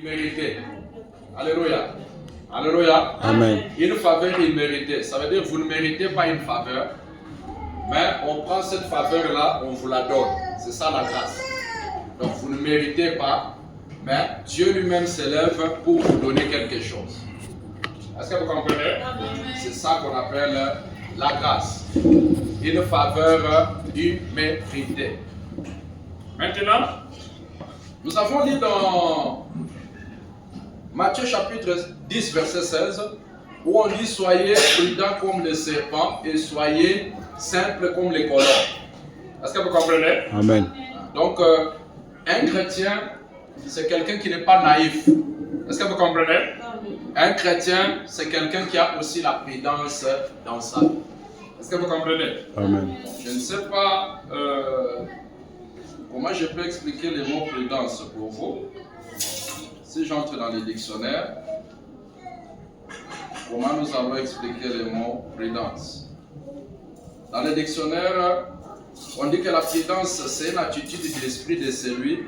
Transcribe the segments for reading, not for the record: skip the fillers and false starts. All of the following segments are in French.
Imméritée. Alléluia. Alléluia. Amen. Une faveur imméritée. Ça veut dire que vous ne méritez pas une faveur, mais on prend cette faveur-là, on vous la donne. C'est ça la grâce. Donc vous ne méritez pas, mais Dieu lui-même s'élève pour vous donner quelque chose. Est-ce que vous comprenez? C'est ça qu'on appelle la grâce. Une faveur imméritée. Maintenant, nous avons lu dans Matthieu chapitre 10, verset 16, où on dit « Soyez prudents comme les serpents et soyez simples comme les colombes ». Est-ce que vous comprenez? Amen. Donc, un chrétien, c'est quelqu'un qui n'est pas naïf. Est-ce que vous comprenez? Un chrétien, c'est quelqu'un qui a aussi la prudence dans sa vie. Est-ce que vous comprenez? Amen. Je ne sais pas comment je peux expliquer le mot prudence pour vous. Si j'entre dans les dictionnaires, comment nous allons expliquer le mot prudence? Dans les dictionnaires, on dit que la prudence, c'est une attitude de l'esprit de celui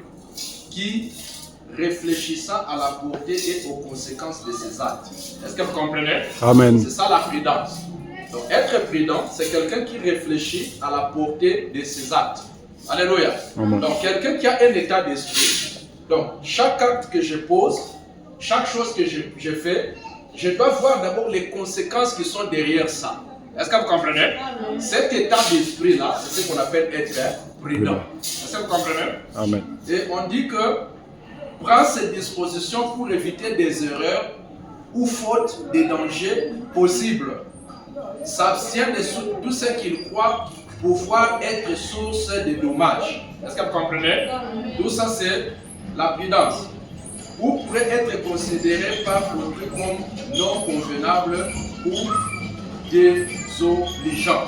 qui, réfléchissant à la portée et aux conséquences de ses actes. Est-ce que vous comprenez? Amen. C'est ça la prudence. Donc être prudent, c'est quelqu'un qui réfléchit à la portée de ses actes. Alléluia. Amen. Donc quelqu'un qui a un état d'esprit. Donc chaque acte que je pose, chaque chose que je fais, je dois voir d'abord les conséquences qui sont derrière ça. Est-ce que vous comprenez? Amen. Cet état d'esprit-là, c'est ce qu'on appelle être prudent. Est-ce que vous comprenez? Amen. Et on dit que prend ses dispositions pour éviter des erreurs ou faute des dangers possibles. S'abstient de tout ce qu'il croit pouvoir être source de dommages. Est-ce que vous comprenez? Tout ça, c'est la prudence. Ou pourrait être considéré par autrui comme non convenable ou désobligeant.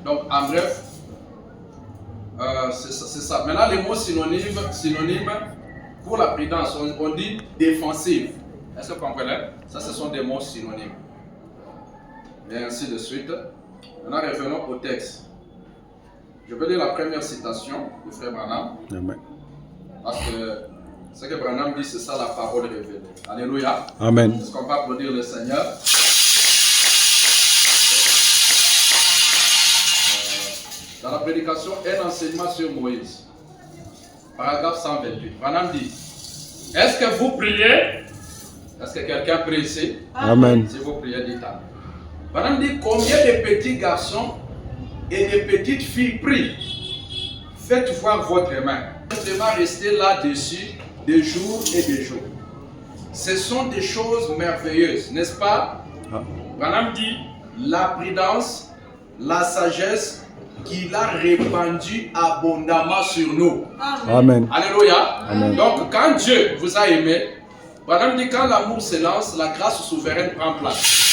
Donc, en bref, c'est ça. Maintenant, les mots synonymes pour la prudence, on dit défensive. Est-ce que vous comprenez? Ça, ce sont des mots synonymes. Et ainsi de suite. Maintenant, revenons au texte. Je vais lire la première citation du frère Branham. Amen. Parce que ce que Branham dit, c'est ça la parole révélée. Alléluia. Amen. Est-ce qu'on peut applaudir le Seigneur? Dans la prédication, un enseignement sur Moïse. Paragraphe 128. Branham dit, est-ce que vous priez? Est-ce que quelqu'un prie ici? Amen. Si vous priez, dites Amen. Branham dit, combien de petits garçons et de petites filles prient? Faites voir votre main. Votre main rester là-dessus des jours et des jours. Ce sont des choses merveilleuses, n'est-ce pas? Branham dit, la prudence, la sagesse qu'il a répandue abondamment sur nous. Amen. Alléluia. Amen. Donc, quand Dieu vous a aimé, Branham dit, quand l'amour se lance, la grâce souveraine prend place.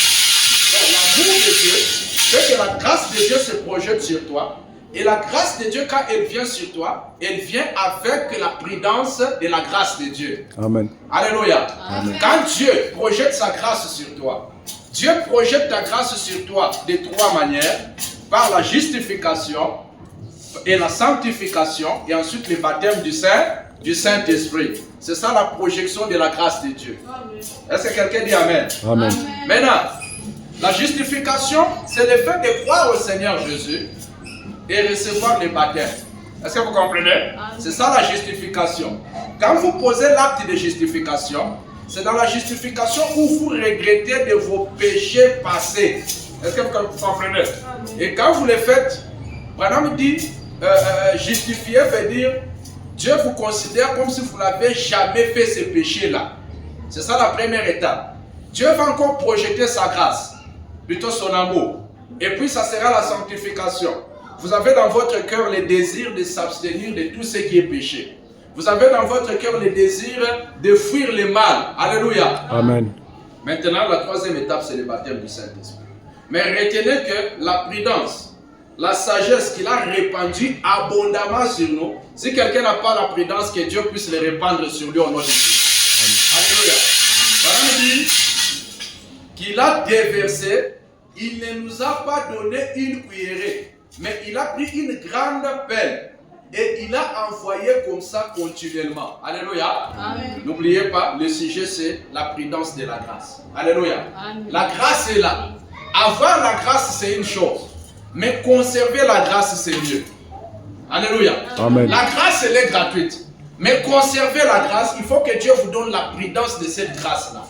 Donc, l'amour de Dieu fait que la grâce de Dieu se projette sur toi. Et la grâce de Dieu, quand elle vient sur toi, elle vient avec la prudence de la grâce de Dieu. Amen. Alléluia. Amen. Quand Dieu projette sa grâce sur toi, Dieu projette ta grâce sur toi de trois manières. Par la justification et la sanctification et ensuite le baptême du Saint-Esprit. C'est ça la projection de la grâce de Dieu. Est-ce que quelqu'un dit Amen? Amen. Maintenant, la justification, c'est le fait de croire au Seigneur Jésus et recevoir le baptême. Est-ce que vous comprenez? C'est ça la justification. Quand vous posez l'acte de justification, c'est dans la justification où vous regrettez de vos péchés passés. Est-ce que vous comprenez? Et quand vous le faites, Branham dit, justifier veut dire, Dieu vous considère comme si vous n'avez jamais fait ce péché-là. C'est ça la première étape. Dieu va encore projeter sa grâce, plutôt son amour. Et puis ça sera la sanctification. Vous avez dans votre cœur le désir de s'abstenir de tout ce qui est péché. Vous avez dans votre cœur le désir de fuir le mal. Alléluia. Amen. Maintenant, la troisième étape, c'est le baptême du Saint-Esprit. Mais retenez que la prudence, la sagesse qu'il a répandue abondamment sur nous, si quelqu'un n'a pas la prudence, que Dieu puisse le répandre sur lui au nom de Jésus. Alléluia. Branham dit qu'il a déversé, il ne nous a pas donné une cuillerée, mais il a pris une grande pelle Et il a envoyé comme ça continuellement. Alléluia. N'oubliez pas, le sujet c'est la prudence de la grâce. Alléluia. Amen. La grâce est là. Avoir la grâce c'est une chose. Mais conserver la grâce c'est mieux. Alléluia. Amen. La grâce elle est gratuite. Mais conserver la grâce, il faut que Dieu vous donne la prudence de cette grâce-là.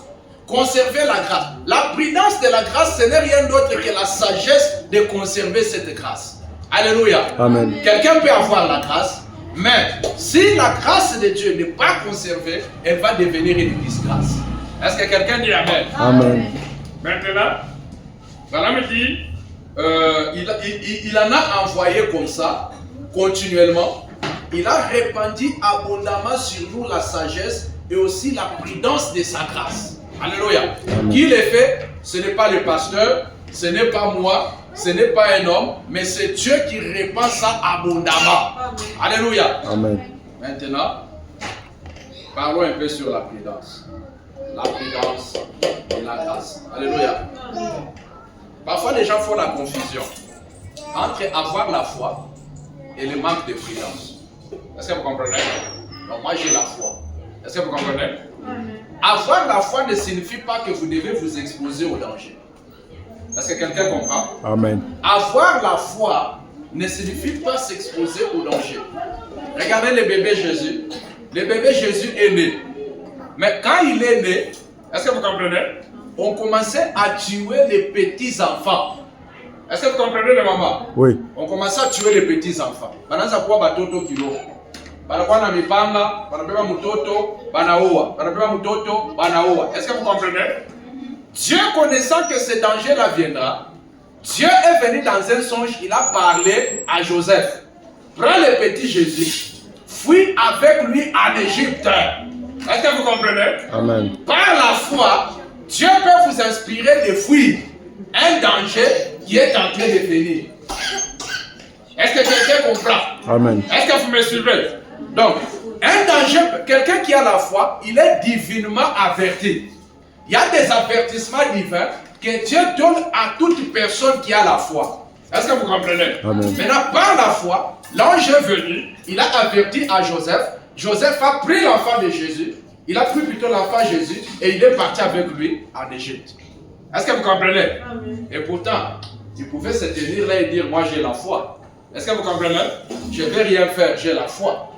Conserver la grâce. La prudence de la grâce, ce n'est rien d'autre que la sagesse de conserver cette grâce. Alléluia. Amen. Quelqu'un peut avoir la grâce, mais si la grâce de Dieu n'est pas conservée, elle va devenir une disgrâce. Est-ce que quelqu'un dit Amen? Amen. Maintenant, voilà me dit, il en a envoyé comme ça, continuellement. Il a répandu abondamment sur nous la sagesse et aussi la prudence de sa grâce. Alléluia. Amen. Qui le fait? Ce n'est pas le pasteur, ce n'est pas moi, ce n'est pas un homme, mais c'est Dieu qui répand ça abondamment. Amen. Alléluia. Amen. Maintenant, parlons un peu sur la prudence. La prudence et la grâce. Alléluia. Parfois, les gens font la confusion entre avoir la foi et le manque de prudence. Est-ce que vous comprenez? Donc moi j'ai la foi. Est-ce que vous comprenez? Amen. Avoir la foi ne signifie pas que vous devez vous exposer au danger. Est-ce que quelqu'un comprend? Amen. Avoir la foi ne signifie pas s'exposer au danger. Regardez le bébé Jésus. Le bébé Jésus est né. Mais quand il est né, est-ce que vous comprenez? On commençait à tuer les petits enfants. Est-ce que vous comprenez les mamans? Oui. On commençait à tuer les petits enfants. Banaanza kuwa batoto kilo. Banakuwa na mipanga, banabeba mtoto, banaua. Banabeba mtoto, banaua. Est-ce que vous comprenez? Dieu connaissant que ce danger-là viendra, Dieu est venu dans un songe, il a parlé à Joseph. Prends le petit Jésus, fuis avec lui en Égypte. Est-ce que vous comprenez? Amen. Par la foi, Dieu peut vous inspirer de fuir un danger qui est en train de venir. Est-ce que quelqu'un comprend? Amen. Est-ce que vous me suivez? Donc, un danger, quelqu'un qui a la foi, il est divinement averti. Il y a des avertissements divins que Dieu donne à toute personne qui a la foi. Est-ce que vous comprenez? Amen. Maintenant, par la foi, l'ange est venu, il a averti à Joseph. Joseph a pris l'enfant de Jésus, il a pris plutôt l'enfant Jésus et il est parti avec lui en Égypte. Est-ce que vous comprenez? Amen. Et pourtant, il pouvait se tenir là et dire, moi j'ai la foi. Est-ce que vous comprenez? Je ne vais rien faire, j'ai la foi.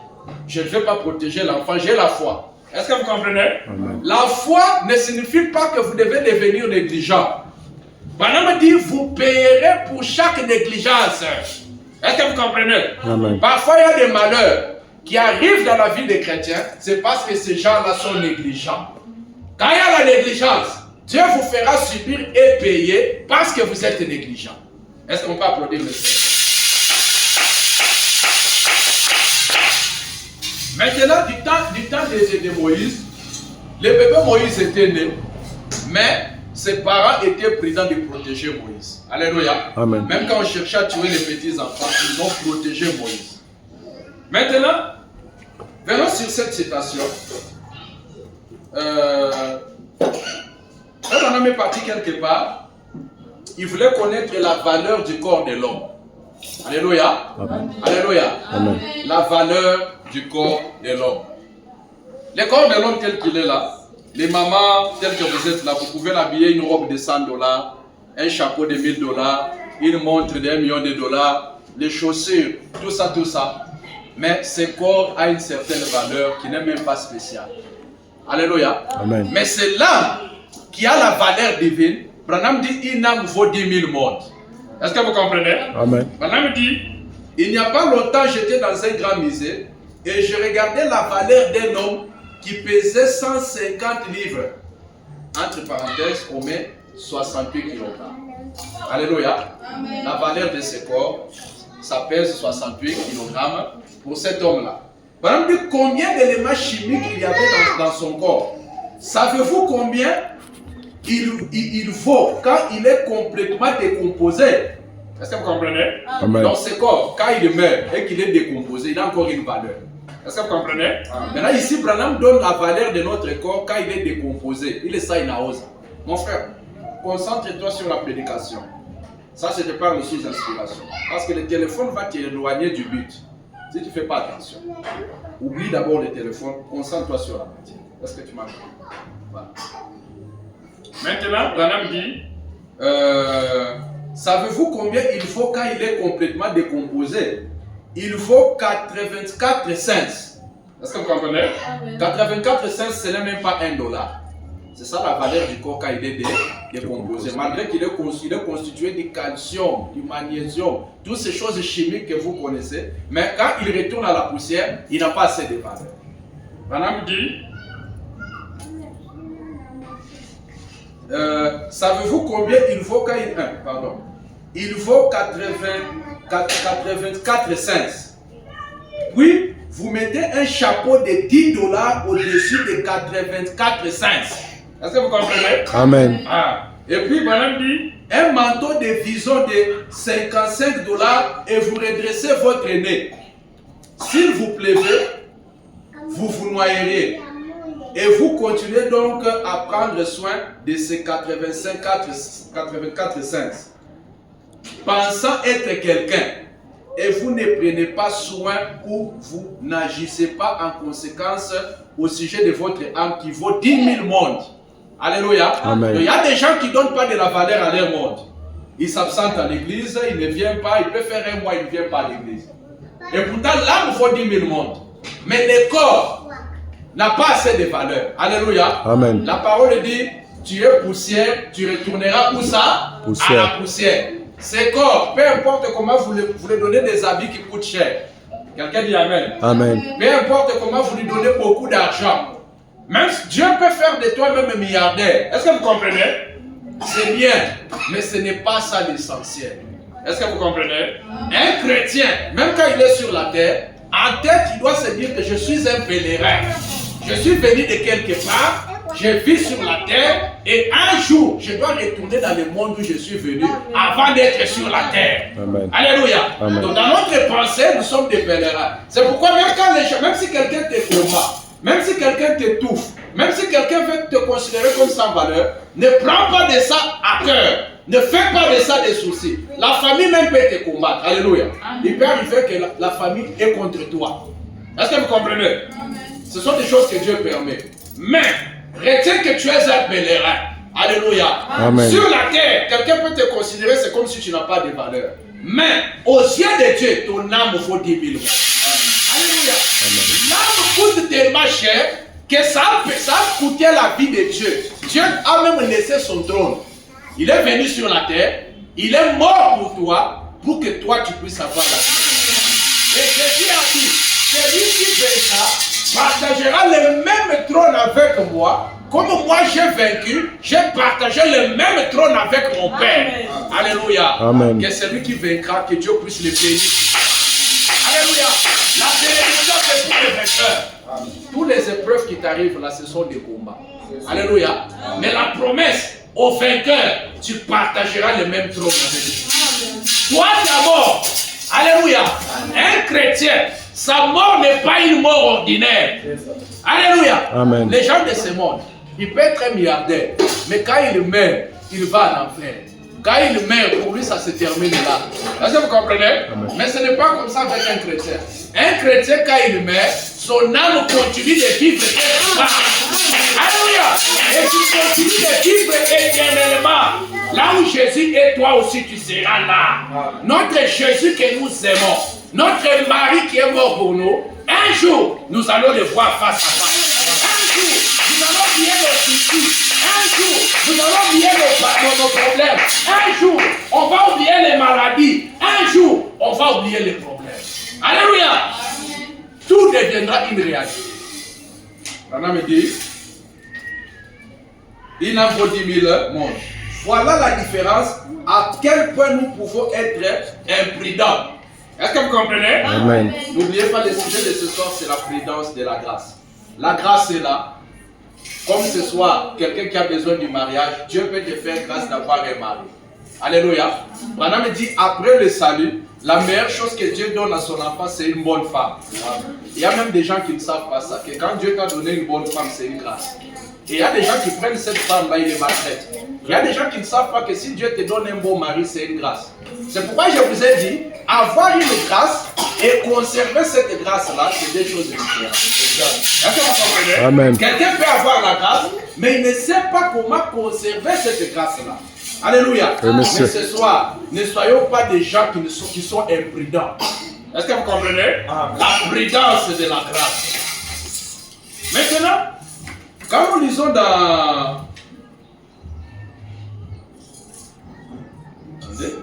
Je ne vais pas protéger l'enfant, j'ai la foi. Est-ce que vous comprenez? Amen. La foi ne signifie pas que vous devez devenir négligent. Madame dit, vous payerez pour chaque négligence. Est-ce que vous comprenez? Amen. Parfois, il y a des malheurs qui arrivent dans la vie des chrétiens, c'est parce que ces gens-là sont négligents. Quand il y a la négligence, Dieu vous fera subir et payer parce que vous êtes négligent. Est-ce qu'on peut applaudir le Seigneur? Maintenant, du temps de Moïse, le bébé Moïse était né, mais ses parents étaient prudents de protéger Moïse. Alléluia. Amen. Même quand on cherchait à tuer les petits enfants, ils ont protégé Moïse. Maintenant, venons sur cette citation. Quand on est parti quelque part, il voulait connaître la valeur du corps de l'homme. Alléluia. Amen. Alléluia. Amen. La valeur du corps de l'homme. Le corps de l'homme tel qu'il est là, les mamans telles que vous êtes là, vous pouvez l'habiller une robe de $100, un chapeau de $1000, une montre de $1 million, les chaussures, tout ça. Mais ce corps a une certaine valeur qui n'est même pas spéciale. Alléluia. Amen. Mais c'est l'âme qui a la valeur divine. Branham dit une âme vaut 10 000 mondes. Est-ce que vous comprenez? Amen. Branham dit, il n'y a pas longtemps, j'étais dans un grand musée et je regardais la valeur d'un homme qui pesait 150 livres. Entre parenthèses, on met 68 kg. Alléluia. Amen. La valeur de ce corps, ça pèse 68 kg pour cet homme-là. Branham dit combien d'éléments chimiques il y avait dans son corps. Savez-vous combien il vaut quand il est complètement décomposé? Est-ce que vous comprenez? Amen. Dans ce corps, quand il meurt et qu'il est décomposé, il a encore une valeur. Est-ce que vous comprenez? Amen. Maintenant ici, Branham donne la valeur de notre corps quand il est décomposé. Il est ça, il a osé. Mon frère, concentre-toi sur la prédication. Ça, je te parle sous inspiration. Parce que le téléphone va t'éloigner du but. Si tu ne fais pas attention, oublie d'abord le téléphone, concentre-toi sur la matière. Est-ce que tu m'as compris? Voilà. Maintenant, Branham dit, savez-vous combien il faut quand il est complètement décomposé? Il faut 84 cents. Est-ce que vous comprenez? 84 cents, ce n'est même pas $1. C'est ça la valeur du corps quand il est décomposé. Malgré qu'il est constitué du calcium, du magnésium, toutes ces choses chimiques que vous connaissez, mais quand il retourne à la poussière, il n'a pas assez de valeur. Madame dit, savez-vous combien il faut quand il... pardon. Il faut 84 cents. Puis, vous mettez un chapeau de $10 au-dessus de 84 cents. Est-ce que vous comprenez? Amen. Ah. Et puis, madame dit, un manteau de vison de $55 et vous redressez votre nez. S'il vous pleuvait, vous vous noyeriez. Et vous continuez donc à prendre soin de ces 84 cents. Pensant être quelqu'un, et vous ne prenez pas soin ou vous n'agissez pas en conséquence au sujet de votre âme qui vaut 10 000 mondes. Alléluia. Amen. Il y a des gens qui ne donnent pas de la valeur à leur monde. Ils s'absentent à l'église, ils ne viennent pas, ils peuvent faire un mois, ils ne viennent pas à l'église. Et pourtant, l'âme vaut 10 000 mondes. Mais le corps n'a pas assez de valeur. Alléluia. Amen. La parole dit, tu es poussière, tu retourneras où ça? Poussière. À la poussière. Ces corps, peu importe comment vous lui donnez des habits qui coûtent cher. Quelqu'un dit Amen. Amen. Peu importe comment vous lui donnez beaucoup d'argent. Même Dieu peut faire de toi même un milliardaire. Est-ce que vous comprenez? C'est bien, mais ce n'est pas ça l'essentiel. Est-ce que vous comprenez? Un chrétien, même quand il est sur la terre, en tête, il doit se dire que je suis un pèlerin. Je suis venu de quelque part, je vis sur la terre et un jour, je dois retourner dans le monde où je suis venu avant d'être sur la terre. Amen. Alléluia. Amen. Donc dans notre pensée, nous sommes des pèlerins. C'est pourquoi même quand les gens, même si quelqu'un te combat, même si quelqu'un t'étouffe, même si quelqu'un veut te considérer comme sans valeur, ne prends pas de ça à cœur. Ne fais pas de ça des soucis. La famille même peut te combattre. Alléluia. Il peut arriver que la famille est contre toi. Est-ce que vous comprenez? Ce sont des choses que Dieu permet. Mais, retiens que tu es un pèlerin. Alléluia. Amen. Sur la terre, quelqu'un peut te considérer, c'est comme si tu n'as pas de valeur. Mais, aux yeux de Dieu, ton âme vaut 10 000 fois. Alléluia. L'âme coûte tellement cher que ça a coûté la vie de Dieu. Dieu a même laissé son trône. Il est venu sur la terre, il est mort pour toi, pour que toi tu puisses avoir la vie. Et Jésus a dit, celui qui fait ça partagera le même trône avec moi. Comme moi j'ai vaincu, j'ai partagé le même trône avec mon Père. Alléluia. Amen. Que celui qui vaincra, que Dieu puisse le bénir. Alléluia. La bénédiction c'est pour les vainqueurs. Toutes les épreuves qui t'arrivent là, ce sont des combats. Alléluia. Mais la promesse au vainqueur, tu partageras le même trône avec lui. Toi d'abord, alléluia, un chrétien, sa mort n'est pas une mort ordinaire. Alléluia. Amen. Les gens de ce monde, il peut être un milliardaire, mais quand il meurt, il va en enfer. Quand il meurt, pour lui, ça se termine là. Est-ce que vous comprenez? Amen. Mais ce n'est pas comme ça avec un chrétien. Un chrétien, quand il meurt, son âme continue de vivre éternellement. Alléluia. Et tu continues de vivre éternellement. Là où Jésus est, toi aussi, tu seras là. Notre Jésus que nous aimons, notre mari qui est mort pour nous, un jour, nous allons le voir face à face. Un jour, nous allons oublier nos soucis. Un jour, nous allons oublier nos problèmes. Un jour, on va oublier les maladies. Un jour, on va oublier les problèmes. Alléluia. Tout deviendra une réalité. Maintenant, me dit, il en faut 10 000 mondes. Voilà la différence à quel point nous pouvons être imprudents. Est-ce que vous comprenez? Amen. N'oubliez pas, le sujet de ce soir, c'est la prudence de la grâce. La grâce est là. Comme ce soir, quelqu'un qui a besoin du mariage, Dieu peut te faire grâce d'avoir un mari. Alléluia. Maintenant, me dit, après le salut, la meilleure chose que Dieu donne à son enfant, c'est une bonne femme. Il y a même des gens qui ne savent pas ça, que quand Dieu t'a donné une bonne femme, c'est une grâce. Et il y a des gens qui prennent cette femme-là, ils les maltraitent. Il y a des gens qui ne savent pas que si Dieu te donne un bon mari, c'est une grâce. C'est pourquoi je vous ai dit, avoir une grâce et conserver cette grâce-là, c'est des choses différentes. Est-ce que vous comprenez? Amen. Quelqu'un peut avoir la grâce, mais il ne sait pas comment conserver cette grâce-là. Alléluia. Mais ce soir, ne soyons pas des gens qui sont imprudents. Est-ce que vous comprenez? La prudence de la grâce. Maintenant, quand nous lisons dans... Attendez.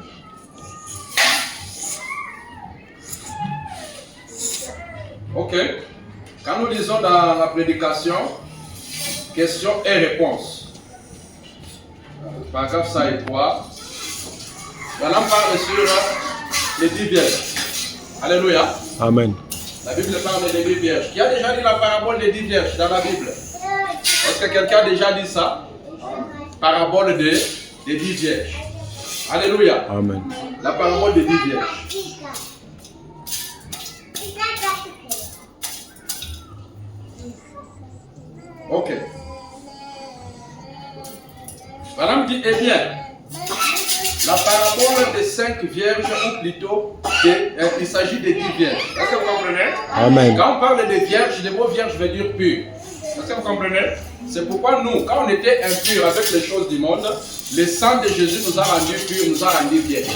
Ok. Quand nous lisons dans la prédication, questions et réponses. Paragraphe 1 et 3. Voilà, on parle sur les 10 vierges. Alléluia. Amen. La Bible parle des 10 vierges. Qui a déjà lu la parabole des 10 vierges dans la Bible? Est-ce que quelqu'un a déjà dit ça? Parabole des 10 vierges. Alléluia. Amen. La parabole des 10 vierges. Ok. Madame dit, eh bien, la parabole des 5 vierges, ou plutôt, il s'agit des 10 vierges. Est-ce que vous comprenez? Amen. Quand on parle de vierges, le mot vierge veut dire pur. Est-ce que vous comprenez? C'est pourquoi nous, quand on était impurs avec les choses du monde, le sang de Jésus nous a rendus purs, nous a rendus vierges.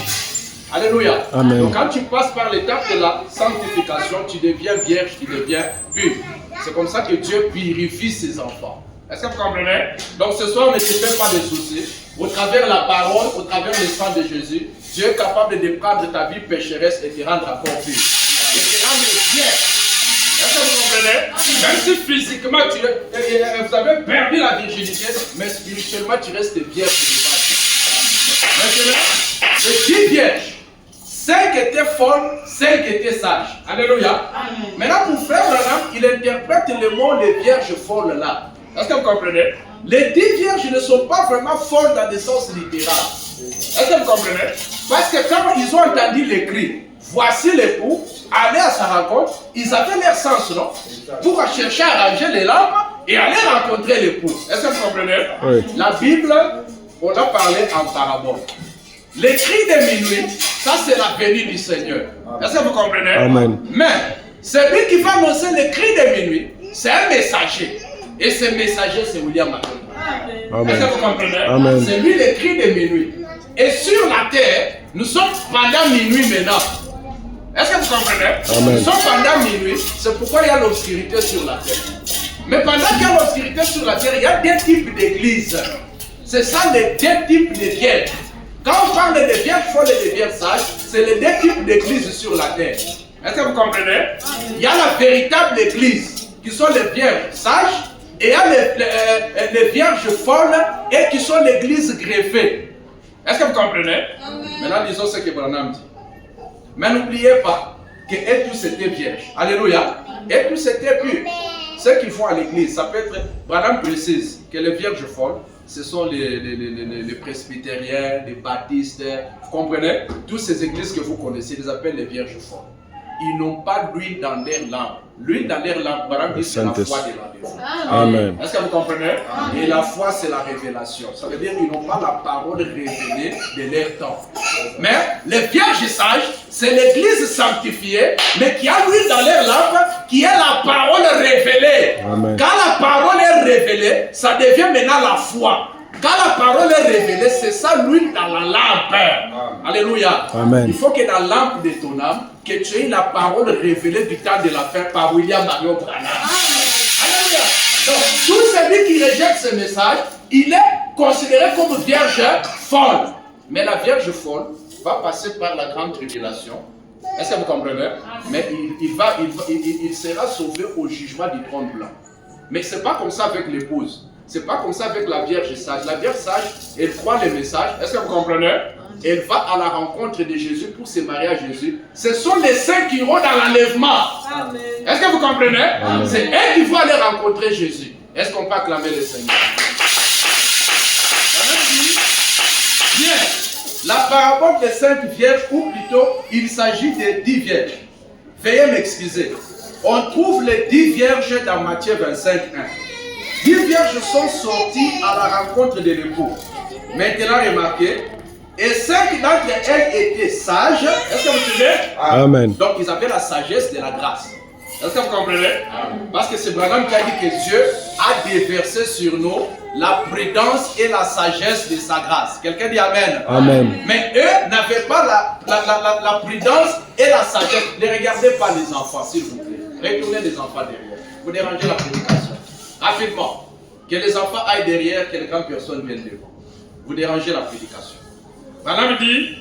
Alléluia. Amen. Donc quand tu passes par l'étape de la sanctification, tu deviens vierge, tu deviens pur. C'est comme ça que Dieu purifie ses enfants. Est-ce que vous comprenez? Donc ce soir, ne te fais pas de soucis. Au travers de la parole, au travers du sang de Jésus, Dieu est capable de prendre ta vie pécheresse et te rendre encore pur. Et te rendre vierge. Est-ce que vous comprenez? Même si physiquement vous avez perdu la virginité, mais spirituellement tu restes vierge devant Dieu. Maintenant, les 10 vierges. 5 étaient folles, 5 étaient sages. Alléluia. Amen. Maintenant, pour frère Branham, il interprète le mot les vierges folles là. Est-ce que vous comprenez? Les 10 vierges ne sont pas vraiment folles dans le sens littéral. Est-ce que vous comprenez? Parce que quand ils ont entendu les cris, voici l'époux, aller à sa rencontre, ils avaient leur sens, non? Pour chercher à arranger les lampes et aller rencontrer l'époux. Est-ce que vous comprenez? Oui. La Bible, on a parlé en parabole. Les cris de minuit, ça c'est la venue du Seigneur. Est-ce que vous comprenez? Amen. Mais celui qui va annoncer les cris de minuit, c'est un messager. Et ce messager, c'est William Matonga. Est-ce que vous comprenez? Amen. C'est lui les cris de minuit. Et sur la terre, nous sommes pendant minuit maintenant. Est-ce que vous comprenez? Amen. Nous sommes pendant minuit, c'est pourquoi il y a l'obscurité sur la terre. Mais pendant qu'il y a l'obscurité sur la terre, il y a deux types d'églises. C'est ça les deux types de vierges. Quand on parle de vierges folles et de vierges sages, c'est les deux types d'églises sur la terre. Est-ce que vous comprenez? Il y a la véritable église, qui sont les vierges sages, et il y a les vierges folles, et qui sont l'église greffée. Est-ce que vous comprenez? Maintenant, disons ce que Branham dit. Mais n'oubliez pas qu'elles tous étaient vierges. Alléluia. Elles tous étaient pures. Ce qu'ils font à l'église, ça peut être... Branham précise que les vierges folles, ce sont les presbytériens, les baptistes, vous comprenez? Toutes ces églises que vous connaissez, ils les appellent les vierges folles. Ils n'ont pas l'huile dans leur lampe. L'huile dans leur lampe, c'est la foi de l'endroit. Amen. Est-ce que vous comprenez? Et la foi, c'est la révélation. Ça veut dire qu'ils n'ont pas la parole révélée de leur temps. Mais les vierges sages, c'est l'église sanctifiée, mais qui a l'huile dans leur lampe, qui est la parole révélée. Amen. Quand la parole est révélée, ça devient maintenant la foi. Quand la parole est révélée, c'est ça l'huile dans la lampe. Amen. Alléluia. Amen. Il faut que dans la lampe de ton âme, que tu aies la parole révélée du temps de la fin par William Marion Branham. Alléluia. Donc, tout celui qui rejette ce message, il est considéré comme vierge folle. Mais la vierge folle va passer par la grande tribulation. Est-ce que vous comprenez? Mais il sera sauvé au jugement du trône blanc. Mais ce n'est pas comme ça avec l'épouse. Ce n'est pas comme ça avec la Vierge sage. La Vierge sage, elle croit les messages. Est-ce que vous comprenez? Elle va à la rencontre de Jésus pour se marier à Jésus. Ce sont les saints qui iront dans l'enlèvement. Est-ce que vous comprenez? C'est eux qui vont aller rencontrer Jésus. Est-ce qu'on peut acclamer le Seigneur? Bien. La parabole des 5 vierges, ou plutôt, il s'agit des 10 vierges. Veuillez m'excuser. On trouve les 10 vierges dans Matthieu 25, 1. 10 vierges sont sorties à la rencontre de l'époux. Maintenant, remarquez, Et 5 d'entre elles étaient sages. Est-ce que vous suivez? Amen. Donc ils avaient la sagesse de la grâce. Est-ce que vous comprenez? Parce que c'est Branham qui a dit que Dieu a déversé sur nous la prudence et la sagesse de sa grâce. Quelqu'un dit Amen. Amen. Mais eux n'avaient pas la prudence et la sagesse. Ne regardez pas les enfants, s'il vous plaît. Retournez les enfants derrière. Vous dérangez la prédication. Rapidement. Que les enfants aillent derrière, que les grandes personnes viennent devant. Vous dérangez la prédication. Branham dit,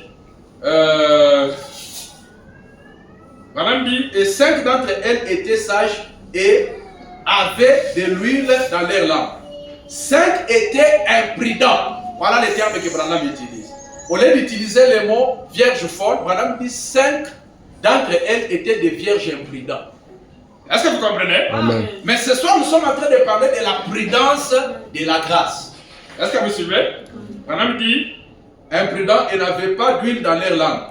et 5 d'entre elles étaient sages et avaient de l'huile dans leur lampe. 5 étaient imprudents. Voilà les termes que Branham utilise. Au lieu d'utiliser le mot vierge folle, Branham dit 5 d'entre elles étaient des vierges imprudentes. Est-ce que vous comprenez? Amen. Mais ce soir, nous sommes en train de parler de la prudence de la grâce. Est-ce que vous suivez? Branham dit imprudents et n'avaient pas d'huile dans leur lampe.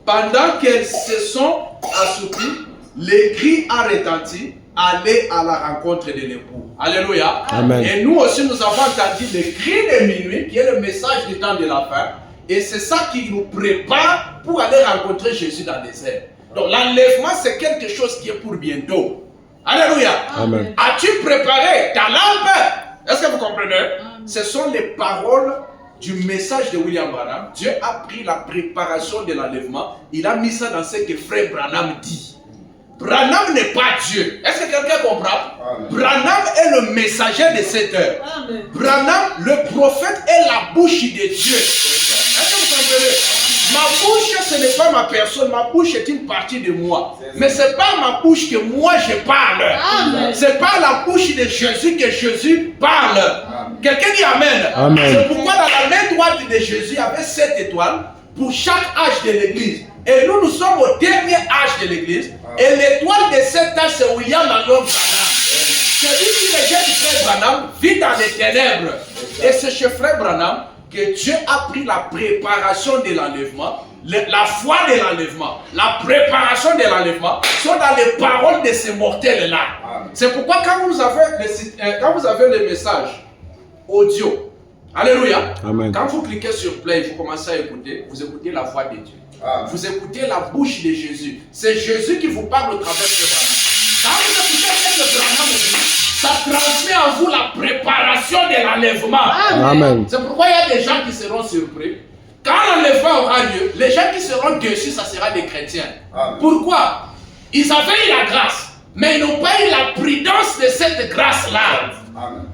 Pendant qu'elles se sont assoupies, le cri a retenti, aller à la rencontre de l'époux. Alléluia. Amen. Et nous aussi, nous avons entendu le cri de minuit, qui est le message du temps de la fin. Et c'est ça qui nous prépare pour aller rencontrer Jésus dans le désert. Donc l'enlèvement, c'est quelque chose qui est pour bientôt. Alléluia. Amen. As-tu préparé ta lampe? Est-ce que vous comprenez? Ce sont les paroles du message de William Branham. Dieu a pris la préparation de l'enlèvement. Il a mis ça dans ce que frère Branham dit. Branham n'est pas Dieu. Est-ce que quelqu'un comprend? Amen. Branham est le messager de cette heure. Amen. Branham, le prophète, est la bouche de Dieu. Est-ce que vous comprenez? Ma bouche, ce n'est pas ma personne. Ma bouche est une partie de moi. Mais ce n'est pas ma bouche que moi je parle. Ce n'est pas la bouche de Jésus que Jésus parle. Quelqu'un dit Amen. Amen. C'est pourquoi dans la main droite de Jésus, il y avait 7 étoiles pour chaque âge de l'église. Et nous sommes au dernier âge de l'église. Et l'étoile de cet âge, c'est William Branham. Celui qui est jeune du frère Branham vit dans les ténèbres. Et c'est chez frère Branham que Dieu a pris la préparation de l'enlèvement, la foi de l'enlèvement, la préparation de l'enlèvement sont dans les paroles de ces mortels-là. C'est pourquoi quand vous avez le message audio, alléluia, Amen. Quand vous cliquez sur play, vous commencez à écouter, vous écoutez la voix de Dieu. Vous écoutez la bouche de Jésus. C'est Jésus qui vous parle au travers de Branham. Quand vous écoutez ce que Branham dit, ça transmet en vous la préparation de l'enlèvement. Amen. C'est pourquoi il y a des gens qui seront surpris. Quand l'enlèvement aura lieu, les gens qui seront déçus, ça sera des chrétiens. Amen. Pourquoi? Ils avaient eu la grâce, mais ils n'ont pas eu la prudence de cette grâce-là.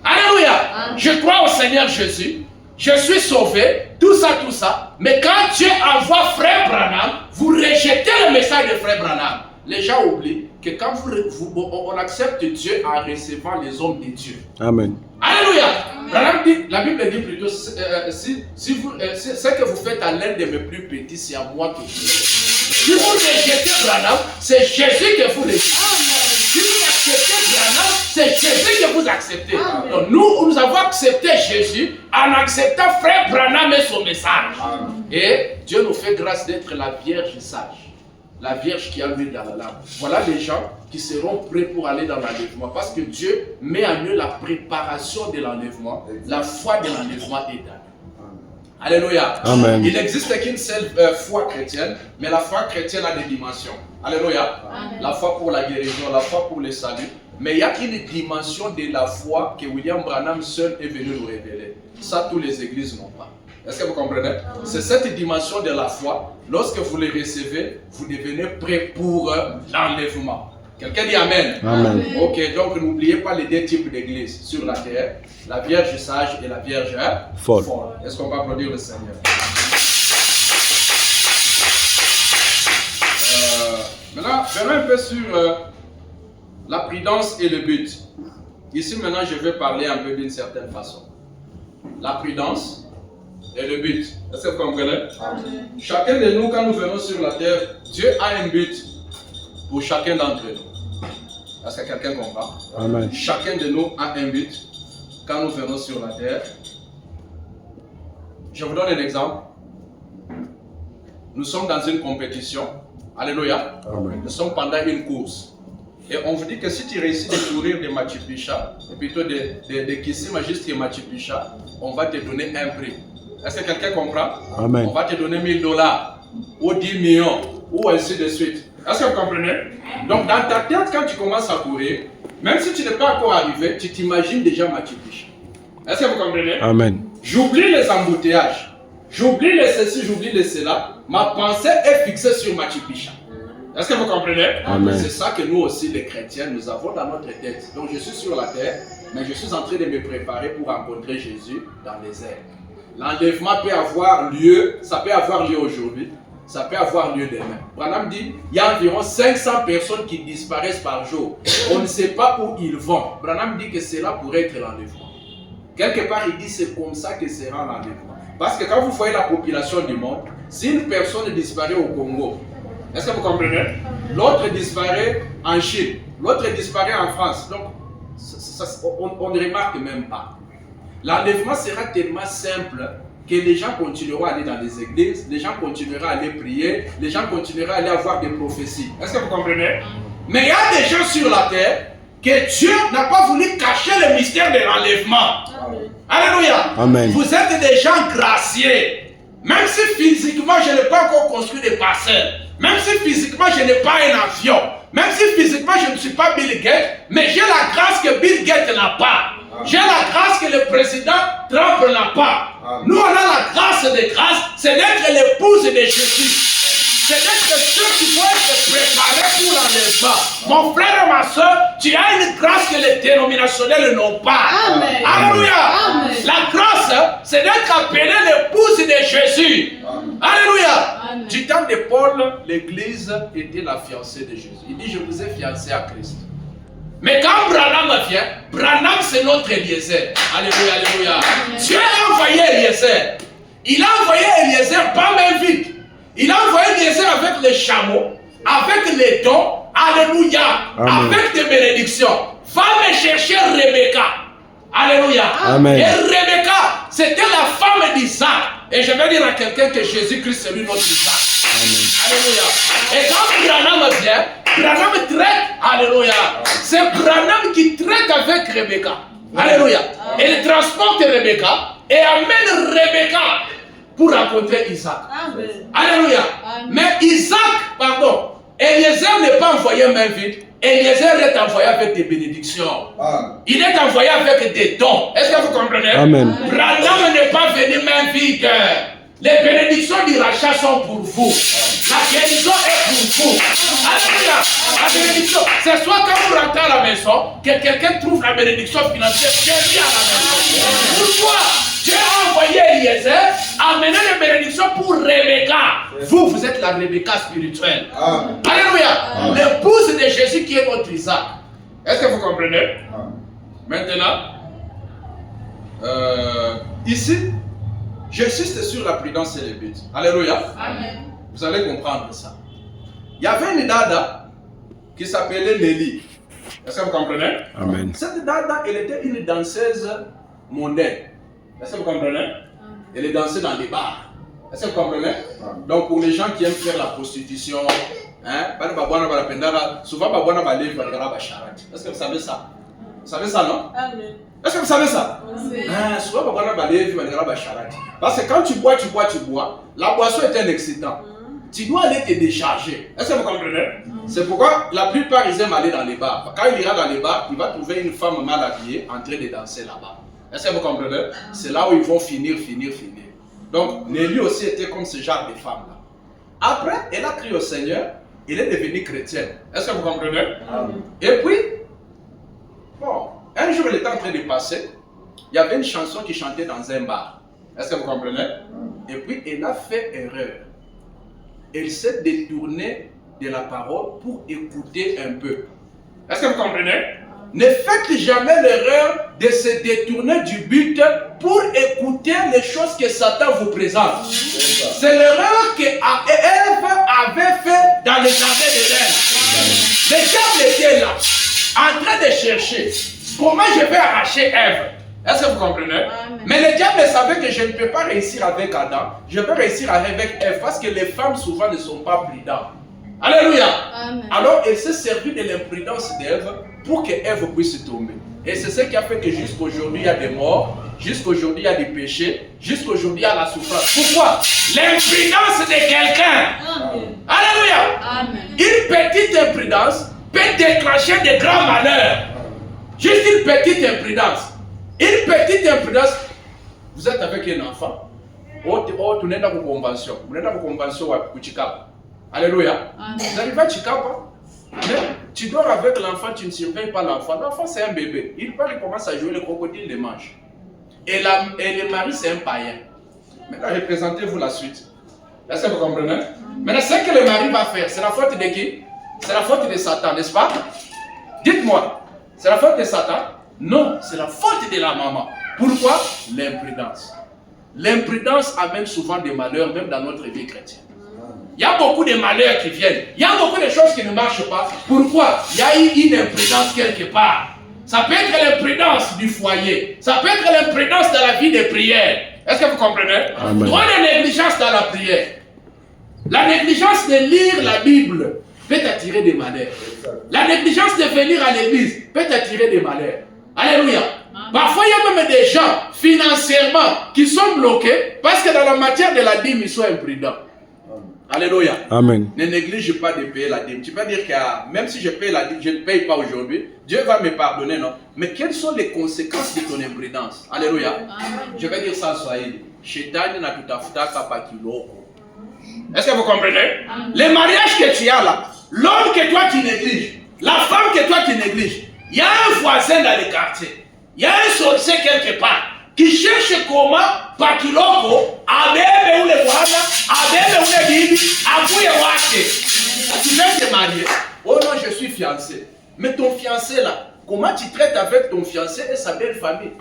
Alléluia. Je crois au Seigneur Jésus. Je suis sauvé, tout ça. Mais quand Dieu envoie frère Branham, vous rejetez le message de frère Branham. Les gens oublient que quand on accepte Dieu en recevant les hommes de Dieu. Amen. Alléluia. Branham dit, la Bible dit plutôt, ce que vous faites à l'un de mes plus petits, c'est à moi que vous faites. Si vous rejetez Branham, c'est Jésus que vous rejetez. Si vous acceptez Branham, c'est Jésus que vous acceptez. Donc nous avons accepté Jésus en acceptant frère Branham et son message. Amen. Et Dieu nous fait grâce d'être la Vierge sage. La Vierge qui a l'huile dans la lampe. Voilà les gens qui seront prêts pour aller dans l'enlèvement. Parce que Dieu met en eux la préparation de l'enlèvement. La foi de l'enlèvement est dans eux. Alléluia. Amen. Il n'existe qu'une seule foi chrétienne, mais la foi chrétienne a des dimensions. Alléluia. Amen. La foi pour la guérison, la foi pour le salut. Mais il y a une dimension de la foi que William Branham seul est venu nous révéler. Ça, toutes les églises n'ont pas. Est-ce que vous comprenez? C'est cette dimension de la foi. Lorsque vous les recevez, vous devenez prêt pour l'enlèvement. Quelqu'un dit Amen. Amen. Ok, donc n'oubliez pas les 2 types d'églises sur la terre. La Vierge sage et la Vierge folle. Est-ce qu'on va applaudir le Seigneur? Maintenant, venons un peu sur la prudence et le but. Ici maintenant, je vais parler un peu d'une certaine façon. La prudence et le but. Est-ce que vous comprenez? Amen. Chacun de nous, quand nous venons sur la terre, Dieu a un but pour chacun d'entre nous. Est-ce que quelqu'un comprend? Amen. Chacun de nous a un but quand nous venons sur la terre. Je vous donne un exemple. Nous sommes dans une compétition. Alléluia. Amen. Nous sommes pendant une course. Et on vous dit que si tu réussis de courir de Machu Picchu, ou plutôt de Kissima jusqu'à Machu Picchu, on va te donner un prix. Est-ce que quelqu'un comprend? Amen. On va te donner 1000 $, ou 10 millions, ou ainsi de suite. Est-ce que vous comprenez? Donc dans ta tête, quand tu commences à courir, même si tu n'es pas encore arrivé, tu t'imagines déjà Machu Picchu. Est-ce que vous comprenez? Amen. J'oublie les embouteillages, j'oublie les ceci, j'oublie les cela. Ma pensée est fixée sur Machu Picchu. Est-ce que vous comprenez? Amen. C'est ça que nous aussi, les chrétiens, nous avons dans notre tête. Donc je suis sur la terre, mais je suis en train de me préparer pour rencontrer Jésus dans les airs. L'enlèvement peut avoir lieu, ça peut avoir lieu aujourd'hui, ça peut avoir lieu demain. Branham dit, il y a environ 500 personnes qui disparaissent par jour. On ne sait pas où ils vont. Branham dit que cela pourrait être l'enlèvement. Quelque part, il dit c'est comme ça que sera l'enlèvement. Parce que quand vous voyez la population du monde, si une personne disparaît au Congo, est-ce que vous comprenez? L'autre disparaît en Chine, l'autre disparaît en France. Donc, on ne remarque même pas. L'enlèvement sera tellement simple que les gens continueront à aller dans les églises, les gens continueront à aller prier, les gens continueront à aller avoir des prophéties. Est-ce que vous comprenez? Mais il y a des gens sur la terre que Dieu n'a pas voulu cacher le mystère de l'enlèvement. Alléluia. Amen. Vous êtes des gens graciés. Même si physiquement je n'ai pas encore construit des parcelles, même si physiquement je n'ai pas un avion, même si physiquement je ne suis pas Bill Gates, mais j'ai la grâce que Bill Gates n'a pas. J'ai la grâce que le président Trump n'a pas. Nous on a la grâce de grâce, c'est d'être l'épouse de Jésus. C'est d'être ceux qui vont être préparés pour l'enlèvement. Mon frère et ma soeur, tu as une grâce que les dénominationnels n'ont pas. Amen. Alléluia. Amen. La grâce, c'est d'être appelé l'épouse de Jésus. Alléluia. Amen. Du temps de Paul, l'église était la fiancée de Jésus. Il dit, je vous ai fiancé à Christ. Mais quand Branham vient, Branham c'est notre Eliezer. Alléluia, alléluia. Dieu a envoyé Eliezer. Il a envoyé Eliezer pas même vite. Il a envoyé Eliezer avec les chameaux, avec les dons, alléluia, Amen. avec des bénédictions. Va me chercher Rebecca. Alléluia. Amen. Et Rebecca, c'était la femme d'Isaac. Et je vais dire à quelqu'un que Jésus-Christ c'est lui notre Isaac. Alléluia. Et quand Branham vient, Branham traite, alléluia. C'est Branham qui traite avec Rebecca. Alléluia. Et il transporte Rebecca et amène Rebecca pour rencontrer Isaac. Amen. Alléluia. Amen. Mais Isaac, pardon, Eliezer n'est pas envoyé main vide. Eliezer est envoyé avec des bénédictions. Il est envoyé avec des dons. Est-ce que vous comprenez? Amen. Branham n'est pas venu main vide. Les bénédictions du rachat sont pour vous. La guérison est pour vous. Alléluia. La bénédiction, c'est soit quand vous rentrez à la maison, que quelqu'un trouve la bénédiction financière, viens à la maison. Pourquoi? Dieu a envoyé Eliezer, amener les bénédictions pour Rebecca. Vous êtes la Rebecca spirituelle. Alléluia. L'épouse de Jésus qui est notre Isaac. Est-ce que vous comprenez? Maintenant, ici, j'insiste sur la prudence et les buts. Alléluia. Amen. Vous allez comprendre ça. Il y avait une dada qui s'appelait Nelly. Est-ce que vous comprenez? Amen. Cette dada, elle était une danseuse mondaine. Est-ce que vous comprenez? Elle est dansée dans les bars. Est-ce que vous comprenez? Donc pour les gens qui aiment faire la prostitution, hein, souvent est-ce que vous savez ça? Vous savez ça, non? Amen. Est-ce que vous savez ça? Oui. Souvent parce que quand tu bois, la boisson est un excitant. Tu dois aller te décharger. Est-ce que vous comprenez? C'est pourquoi la plupart ils aiment aller dans les bars. Quand il ira dans les bars, il va trouver une femme mal habillée en train de danser là-bas. Est-ce que vous comprenez? C'est là où ils vont finir. Donc Nelly aussi était comme ce genre de femme-là. Après, elle a crié au Seigneur, elle est devenue chrétienne. Est-ce que vous comprenez? Et puis, bon, un jour elle était en train de passer, il y avait une chanson qui chantait dans un bar. Est-ce que vous comprenez? Et puis elle a fait erreur. Elle s'est détournée de la parole pour écouter un peu. Est-ce que vous comprenez? Ne faites jamais l'erreur de se détourner du but pour écouter les choses que Satan vous présente. C'est l'erreur que Ève avait fait dans le jardin d'Éden. Le diable était là, en train de chercher comment je vais arracher Ève. Est-ce que vous comprenez? Amen. Mais le diable savait que je ne peux pas réussir avec Adam, je peux réussir avec Ève parce que les femmes souvent ne sont pas prudentes. Alléluia. Amen. Alors elle s'est servie de l'imprudence d'Ève pour que Ève puisse tomber. Et c'est ce qui a fait que jusqu'aujourd'hui il y a des morts Jusqu'aujourd'hui, il y a des péchés. Jusqu'aujourd'hui, il y a la souffrance. Pourquoi? L'imprudence de quelqu'un. Alléluia. Amen. Une petite imprudence peut déclencher de grands malheurs. Juste une petite imprudence. Une petite imprudence. Vous êtes avec un enfant. Tu n'êtes pas en convention. Vous n'êtes pas en convention avec Chikapa. Alléluia. Vous arrivez à Chikapa. Tu dors avec l'enfant, tu ne surveilles pas l'enfant. L'enfant, c'est un bébé. Il parle, il commence à jouer, le crocodile le mange. Et le mari, c'est un païen. Maintenant, représentez-vous la suite. Est-ce que vous comprenez? Maintenant, ce que le mari va faire, c'est la faute de qui? C'est la faute de Satan, n'est-ce pas? Dites-moi, c'est la faute de Satan? Non, c'est la faute de la maman. Pourquoi? L'imprudence. L'imprudence amène souvent des malheurs, même dans notre vie chrétienne. Il y a beaucoup de malheurs qui viennent. Il y a beaucoup de choses qui ne marchent pas. Pourquoi? Il y a eu une imprudence quelque part. Ça peut être l'imprudence du foyer. Ça peut être l'imprudence dans la vie de prière. Est-ce que vous comprenez? Trop de négligence dans la prière. La négligence de lire la Bible peut attirer des malheurs. La négligence de venir à l'église peut attirer des malheurs. Alléluia. Parfois, il y a même des gens financièrement qui sont bloqués parce que dans la matière de la dîme, ils sont imprudents. Alléluia. Amen. Ne néglige pas de payer la dîme. Tu peux dire que même si je paye la dîme, je ne paye pas aujourd'hui, Dieu va me pardonner, non? Mais quelles sont les conséquences de ton imprudence? Alléluia. Je vais dire ça en Swahili. Shetani na tutafuta kapa kiloko. Est-ce que vous comprenez? Les mariages que tu as là, l'homme que toi tu négliges, la femme que toi tu négliges, il y a un voisin dans le quartier, il y a un sorcier quelque part qui cherche comment pakiloko abebe ule bwana abebe ule bibi akuye wake. Tu viens te marier. Oh non, je suis fiancé. Mais ton fiancé là, comment tu traites avec ton fiancé et sa belle famille?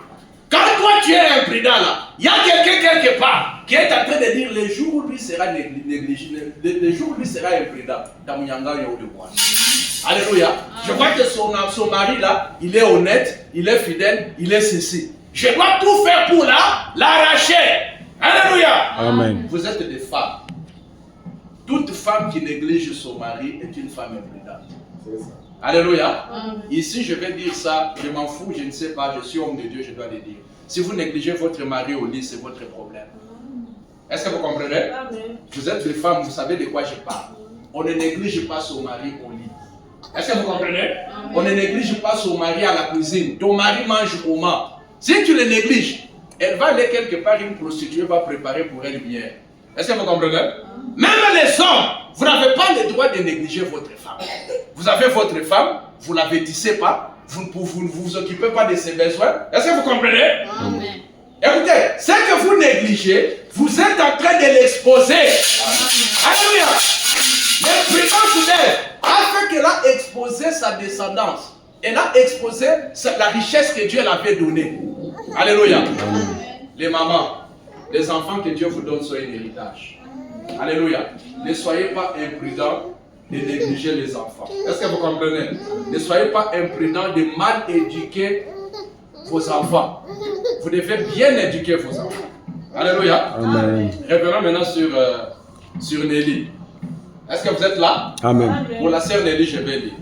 Quand toi tu es imprudent là, il y a quelqu'un quelque part qui est en train de dire le jour où lui sera négligé, le jour où lui sera imprudent. Alléluia. Je vois que son mari là, il est honnête, il est fidèle, il est ceci. Je dois tout faire pour l'arracher. Alléluia. Amen. Vous êtes des femmes. Toute femme qui néglige son mari est une femme imprudente. C'est ça. Alléluia. Ici, je vais dire ça, je m'en fous, je ne sais pas, je suis homme de Dieu, je dois le dire. Si vous négligez votre mari au lit, c'est votre problème. Est-ce que vous comprenez? Amen. Vous êtes des femmes, vous savez de quoi je parle. On ne néglige pas son mari au lit. Est-ce que vous comprenez? Amen. On ne néglige pas son mari à la cuisine. Ton mari mange comment? Si tu le négliges, elle va aller quelque part, une prostituée va préparer pour elle bien. Est-ce que vous comprenez? Même les hommes, vous n'avez pas le droit de négliger votre femme. Vous avez votre femme, vous ne la vêtissez pas, vous ne vous occupez pas de ses besoins. Est-ce que vous comprenez? Amen. Écoutez, ce que vous négligez, vous êtes en train de l'exposer. Alléluia. L'imprudence d'elle a fait qu'elle a exposé sa descendance. Elle a exposé la richesse que Dieu l'avait donnée. Alléluia. Amen. Les mamans, les enfants que Dieu vous donne sont un héritage. Alléluia. Ne soyez pas imprudents de négliger les enfants. Est-ce que vous comprenez? Ne soyez pas imprudents de mal éduquer vos enfants. Vous devez bien éduquer vos enfants. Alléluia. Amen. Revenons maintenant sur Nelly. Est-ce que vous êtes là? Amen. Pour la sœur Nelly, je vais lire.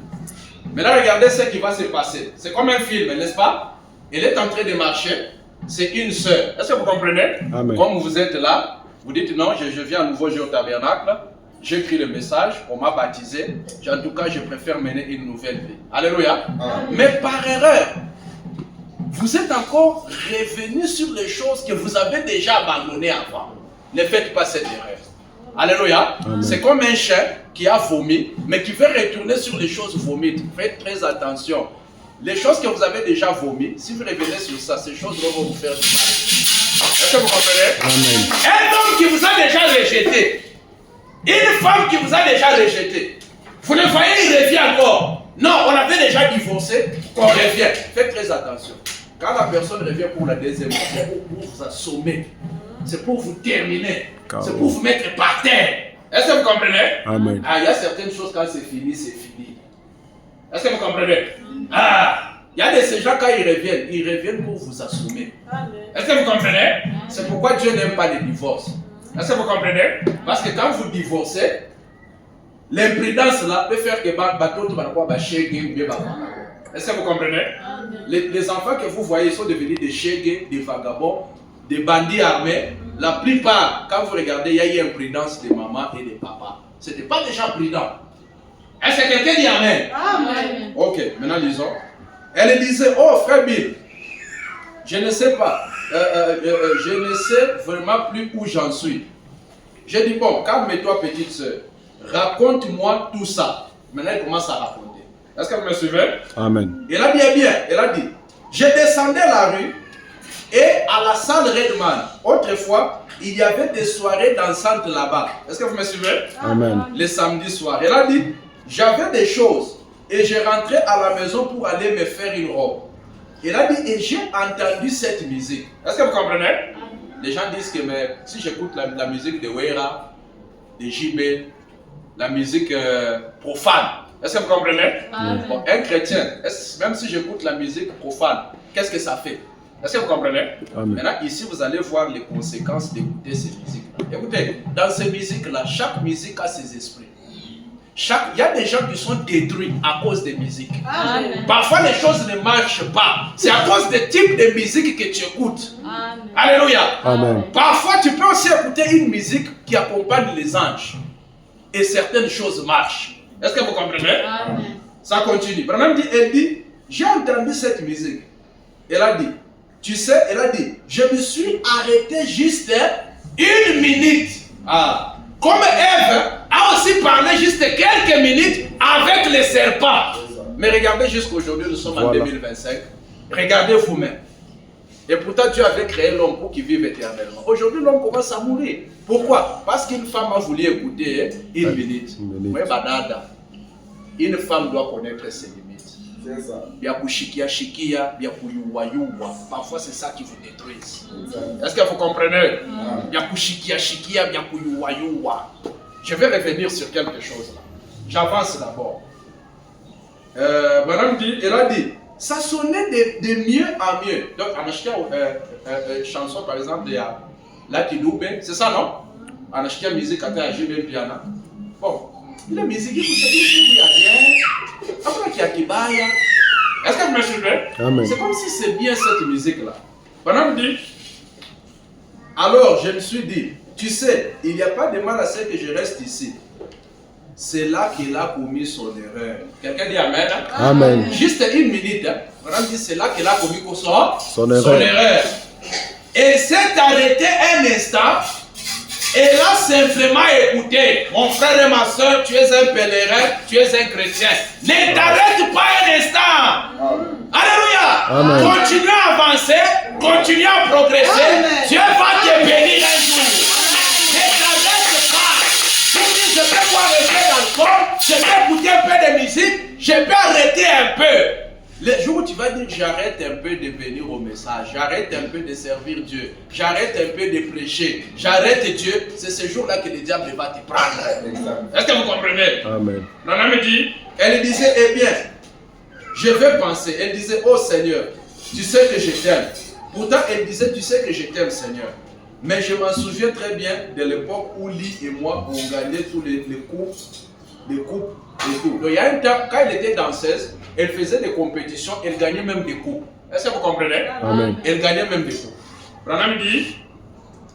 Maintenant, regardez ce qui va se passer. C'est comme un film, n'est-ce pas? Elle est en train de marcher. C'est une sœur. Est-ce que vous comprenez? Amen. Comme vous êtes là, vous dites non, je viens à nouveau au tabernacle. J'écris le message, on m'a baptisé. En tout cas, je préfère mener une nouvelle vie. Alléluia. Amen. Mais par erreur, vous êtes encore revenu sur les choses que vous avez déjà abandonnées avant. Ne faites pas cette erreur. Alléluia. C'est comme un chien qui a vomi, mais qui veut retourner sur les choses vomites. Faites très attention. Les choses que vous avez déjà vomi, si vous revenez sur ça, ces choses vont vous faire du mal. Est-ce que vous comprenez? Amen. Un homme qui vous a déjà rejeté, une femme qui vous a déjà rejeté, vous le voyez, il revient encore. Non, on avait déjà divorcé, on revient. Faites très attention. Quand la personne revient pour la deuxième fois, c'est pour vous assommer. C'est pour vous terminer. C'est pour vous mettre par terre. Est-ce que vous comprenez? Amen. Ah, il y a certaines choses, quand c'est fini, c'est fini. Est-ce que vous comprenez? Ah, il y a de ces gens, quand ils reviennent pour vous assommer. Est-ce que vous comprenez? C'est pourquoi Dieu n'aime pas les divorces. Est-ce que vous comprenez? Parce que quand vous divorcez, l'imprudence là peut faire que bateau tout va chez. Est-ce que vous comprenez? Les enfants que vous voyez sont devenus des chégués, des vagabonds, des bandits armés. La plupart, quand vous regardez, il y a eu imprudence des mamans et des papas. Ce n'était pas des gens prudents. Est-ce que quelqu'un dit Amen? Amen. Ok, maintenant lisons. Elle disait, oh frère Bill, je ne sais pas, je ne sais vraiment plus où j'en suis. J'ai dit, bon, calme-toi petite soeur, raconte-moi tout ça. Maintenant elle commence à raconter. Est-ce que vous me suivez? Amen. Elle a dit, eh bien, elle a dit, je descendais la rue et à la salle Redman, autrefois, il y avait des soirées dansantes là-bas. Est-ce que vous me suivez? Amen. Les samedis soirs. Elle a dit, j'avais des choses et je rentrais à la maison pour aller me faire une robe. Elle a dit, et j'ai entendu cette musique. Est-ce que vous comprenez? Les gens disent que mais, si j'écoute la musique de Wera, de JB, la musique profane, est-ce que vous comprenez? Bon, un chrétien, même si j'écoute la musique profane, qu'est-ce que ça fait? Est-ce que vous comprenez? Amen. Maintenant, ici, vous allez voir les conséquences d'écouter ces musiques-là. Écoutez, dans ces musiques-là, chaque musique a ses esprits. Il y a des gens qui sont détruits à cause des musiques. Amen. Parfois, les choses ne marchent pas. C'est à cause des types de musique que tu écoutes. Amen. Alléluia. Amen. Parfois, tu peux aussi écouter une musique qui accompagne les anges. Et certaines choses marchent. Est-ce que vous comprenez? Amen. Ça continue. Elle dit, j'ai entendu cette musique. Elle a dit, tu sais, elle a dit, je me suis arrêté juste une minute. Ah. Comme Ève a aussi parlé juste quelques minutes avec les serpents. Mais regardez jusqu'aujourd'hui, nous sommes en 2025. Regardez vous-même. Et pourtant Dieu avait créé l'homme pour qu'il vive éternellement. Aujourd'hui, l'homme commence à mourir. Pourquoi? Parce qu'une femme a voulu écouter une minute. Oui, badada. Une femme doit connaître ses limites. C'est ça. Bien kushikia shikia, bien kuyuwa yuwa. Parfois c'est ça qui vous détruit. Est-ce que vous comprenez? Bien kushikia shikia, bien kuyuwa yuwa. Je vais revenir sur quelque chose là. J'avance d'abord. Madame dit, elle a dit, ça sonnait de mieux en mieux. Donc en achetant chanson par exemple de La Kidoube, c'est ça non? En achetant musique à faire jouer piano. Bon. La musique, il y a rien. Après qu'il y a Kibaya. Est-ce que vous me suivez? Amen. C'est comme si c'est bien cette musique-là. Madame dit, alors je me suis dit, tu sais, il n'y a pas de mal à ce que je reste ici. C'est là qu'il a commis son erreur. Quelqu'un dit Amen? Amen. Juste une minute. Hein? Madame dit, c'est là qu'il a commis son erreur. Et s'est arrêté un instant. Et là, simplement écoutez, mon frère et ma soeur, tu es un pèlerin, tu es un chrétien. Ne t'arrête pas un instant. Alléluia. Amen. Continue à avancer, continue à progresser. Amen. Dieu va te bénir un jour. Ne t'arrête pas. Tu dis, je peux voir rester dans le corps, je peux écouter un peu de musique, je peux arrêter un peu. Le jour où tu vas dire j'arrête un peu de venir au message, j'arrête un peu de servir Dieu, j'arrête un peu de prêcher, j'arrête Dieu, c'est ce jour-là que le diable va te prendre. Est-ce que vous comprenez? Amen. Nana me dit, elle disait, eh bien, je vais penser. Elle disait, oh Seigneur, tu sais que je t'aime. Pourtant, elle disait, tu sais que je t'aime Seigneur. Mais je m'en souviens très bien de l'époque où Lee et moi, on gagnait tous les coupes et tout. Donc il y a un temps, quand elle était danseuse, elle faisait des compétitions, elle gagnait même des coupes. Est-ce que vous comprenez? Amen. Elle gagnait même des coupes. Rana me dit,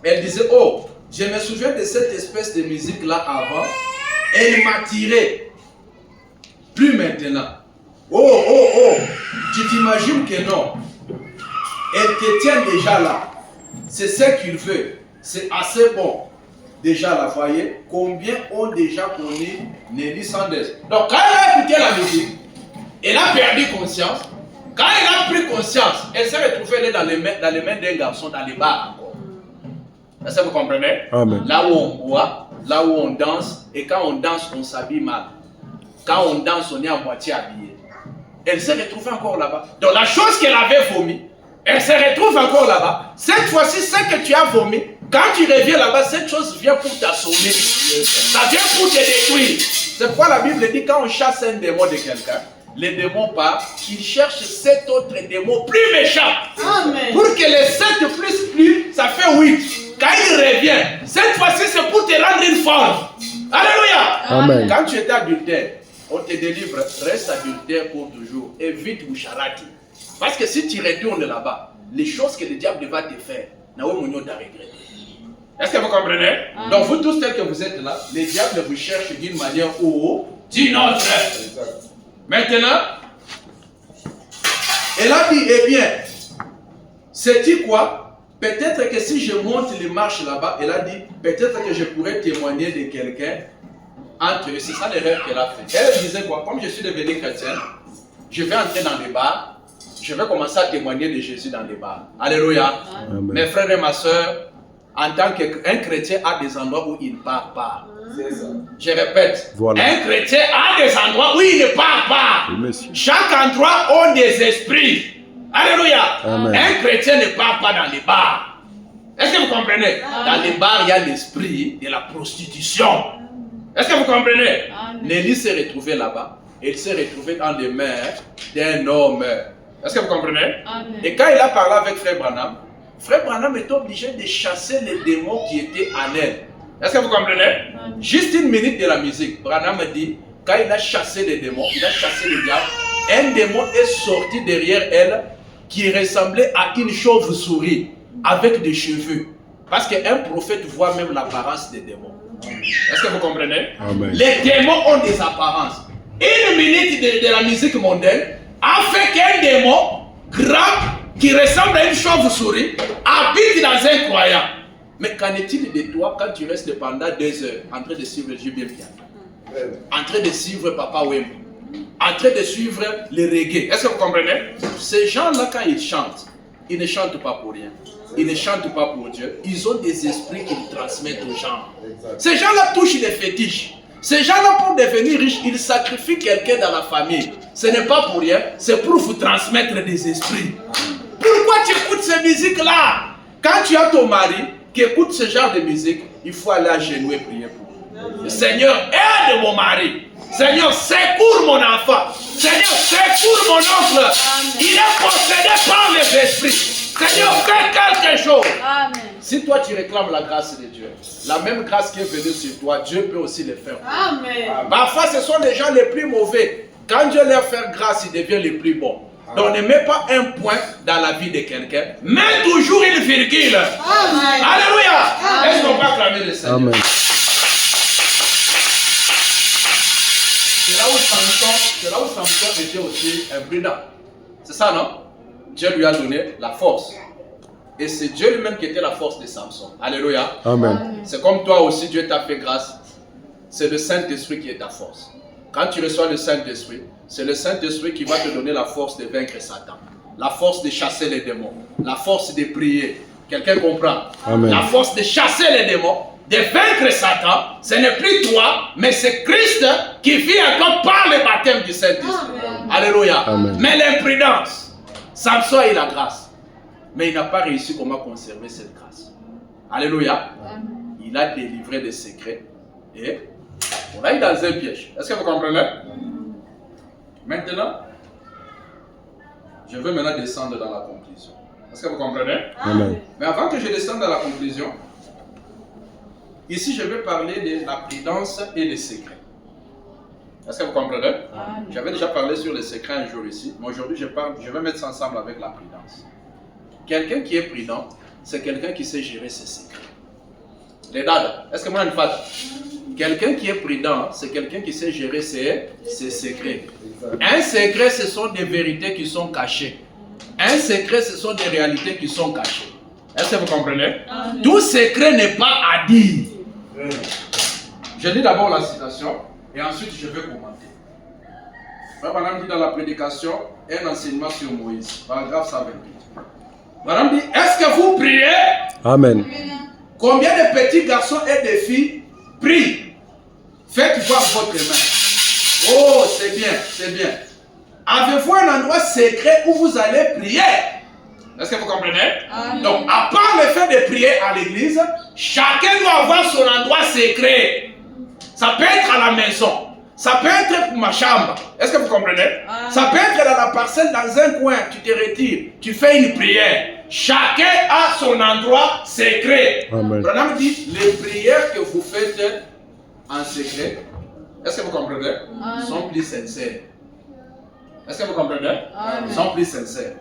elle disait, oh, je me souviens de cette espèce de musique-là avant. Elle m'attirait. Plus maintenant. Oh, tu t'imagines que non. Elle te tient déjà là. C'est ce qu'il veut. C'est assez bon. Déjà là, voyez, combien ont déjà connu Nelly Sanders. Donc quand elle a écouté la musique, elle a perdu conscience. Quand elle a pris conscience, elle s'est retrouvée dans les mains d'un garçon dans les bars encore. Est-ce que vous comprenez? Amen. Là où on boit, là où on danse, et quand on danse, on s'habille mal. Quand on danse, on est à moitié habillé. Elle s'est retrouvée encore là-bas. Donc la chose qu'elle avait vomi, elle se retrouve encore là-bas. Cette fois-ci, ce que tu as vomi, quand tu reviens là-bas, cette chose vient pour t'assommer. Ça vient pour te détruire. C'est pourquoi la Bible dit quand on chasse un démon de quelqu'un, les démons partent, ils cherchent 7 autres démons plus méchants. Amen. Pour que les 7 plus, ça fait 8. Quand il revient, cette fois-ci, c'est pour te rendre une forme. Alléluia. Amen. Quand tu étais adultère, on te délivre, reste adultère pour toujours. Évite Boucharati. Parce que si tu retournes là-bas, les choses que le diable va te faire, tu vas regretter. Est-ce que vous comprenez? Donc vous tous tels que vous êtes là, le diable vous cherche d'une manière ou d'une autre. Maintenant, elle a dit, eh bien, sais-tu quoi? Peut-être que si je monte les marches là-bas, elle a dit, peut-être que je pourrais témoigner de quelqu'un entre eux. C'est ça l'erreur qu'elle a fait. Elle disait quoi? Comme je suis devenu chrétienne, je vais entrer dans les bars, je vais commencer à témoigner de Jésus dans les bars. Alléluia. Amen. Mes frères et ma soeur, en tant qu'un chrétien a des endroits où il ne part pas. Je répète, voilà. Un chrétien a des endroits où il ne part pas. Chaque endroit a des esprits. Alléluia. Amen. Un chrétien ne part pas dans les bars. Est-ce que vous comprenez? Amen. Dans les bars, il y a l'esprit de la prostitution. Est-ce que vous comprenez? Nelly s'est retrouvée là-bas. Elle s'est retrouvée dans les mains d'un homme. Est-ce que vous comprenez? Amen. Et quand il a parlé avec Frère Branham est obligé de chasser les démons qui étaient en elle. Est-ce que vous comprenez? Amen. Juste une minute de la musique. Branham dit, quand il a chassé les démons, il a chassé le diable, un démon est sorti derrière elle qui ressemblait à une chauve-souris avec des cheveux. Parce qu'un prophète voit même l'apparence des démons. Est-ce que vous comprenez? Amen. Les démons ont des apparences. Une minute de la musique mondaine a fait qu'un démon grand qui ressemble à une chauve-souris habite dans un croyant. Mais qu'en est-il de toi quand tu restes pendant 2 heures en train de suivre J.B. Piano, en train de suivre Papa Wemba, en train de suivre les reggae? Est-ce que vous comprenez? Ces gens-là, quand ils chantent, ils ne chantent pas pour rien. Ils ne chantent pas pour Dieu. Ils ont des esprits qu'ils transmettent aux gens. Ces gens-là touchent des fétiches. Ces gens-là, pour devenir riches, ils sacrifient quelqu'un dans la famille. Ce n'est pas pour rien, c'est pour vous transmettre des esprits. Pourquoi tu écoutes ces musiques-là? Quand tu as ton mari qui écoute ce genre de musique, il faut aller à genoux et prier pour lui. Seigneur, aide mon mari. Seigneur, secours mon enfant. Seigneur, secours mon oncle. Il est possédé par les esprits. Seigneur, fais quelque chose. Amen. Si toi tu réclames la grâce de Dieu, la même grâce qui est venue sur toi, Dieu peut aussi le faire. Amen. Parfois, ce sont les gens les plus mauvais. Quand Dieu leur fait grâce, ils deviennent les plus bons. Donc ne mets pas un point dans la vie de quelqu'un, mets toujours une virgule. Amen. Alléluia. Est-ce qu'on peut acclamer le Seigneur? Amen. C'est là où Samson était aussi imprudent. C'est ça, non? Dieu lui a donné la force. Et c'est Dieu lui-même qui était la force de Samson. Alléluia. Amen. C'est comme toi aussi, Dieu t'a fait grâce. C'est le Saint-Esprit qui est ta force. Quand tu reçois le Saint-Esprit, c'est le Saint-Esprit qui va te donner la force de vaincre Satan. La force de chasser les démons. La force de prier. Quelqu'un comprend? Amen. La force de chasser les démons, de vaincre Satan, ce n'est plus toi, mais c'est Christ qui vit encore par le baptême du Saint-Esprit. Alléluia. Amen. Mais l'imprudence, Samson a eu la grâce, mais il n'a pas réussi comment conserver cette grâce. Alléluia. Amen. Il a délivré des secrets et on a eu dans un piège. Est-ce que vous comprenez? Maintenant, je veux maintenant descendre dans la conclusion. Est-ce que vous comprenez? Amen. Mais avant que je descende dans la conclusion, ici je vais parler de la prudence et des secrets. Est-ce que vous comprenez? J'avais déjà parlé sur les secrets un jour ici, mais aujourd'hui je vais mettre ça ensemble avec la prudence. Quelqu'un qui est prudent, c'est quelqu'un qui sait gérer ses secrets. Les dadas, est-ce que moi une fête? Quelqu'un qui est prudent, c'est quelqu'un qui sait gérer ses secrets. Un secret, ce sont des vérités qui sont cachées. Un secret, ce sont des réalités qui sont cachées. Est-ce que vous comprenez? Tout secret n'est pas à dire. Je lis d'abord la citation et ensuite je vais commenter. Madame dit dans la prédication un enseignement sur Moïse, paragraphe 128. Madame dit, est-ce que vous priez? Amen. Combien de petits garçons et de filles prient? Faites voir votre main. Oh, c'est bien, c'est bien. Avez-vous un endroit secret où vous allez prier? Est-ce que vous comprenez? Amen. Donc, à part le fait de prier à l'église, chacun doit avoir son endroit secret. Ça peut être à la maison. Ça peut être pour ma chambre. Est-ce que vous comprenez? Amen. Ça peut être dans la parcelle, dans un coin. Tu te retires. Tu fais une prière. Chacun a son endroit secret. Branham dit, les prières que vous faites en secret, est-ce que vous comprenez? Amen. Sont plus sincères. Est-ce que vous comprenez? Amen. Sont plus sincères.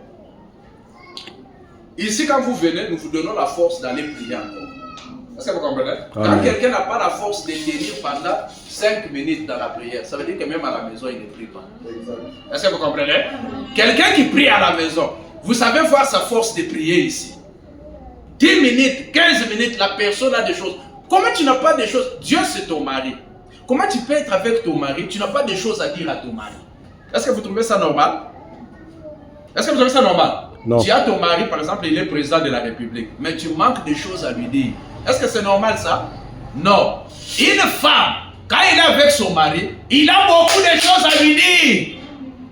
Ici, quand vous venez, nous vous donnons la force d'aller prier encore. Est-ce que vous comprenez? Quand Amen. quelqu'un n'a pas la force de tenir pendant 5 minutes dans la prière, ça veut dire que même à la maison, il ne prie pas. Est-ce que vous comprenez? Quelqu'un qui prie à la maison, vous savez voir sa force de prier ici. 10 minutes, 15 minutes, la personne a des choses. Comment tu n'as pas des choses? Dieu, c'est ton mari. Comment tu peux être avec ton mari? Tu n'as pas des choses à dire à ton mari. Est-ce que vous trouvez ça normal? Est-ce que vous trouvez ça normal? Non. Tu as ton mari, par exemple, il est président de la République, mais tu manques de choses à lui dire. Est-ce que c'est normal ça? Non. Une femme, quand il est avec son mari, il a beaucoup de choses à lui dire.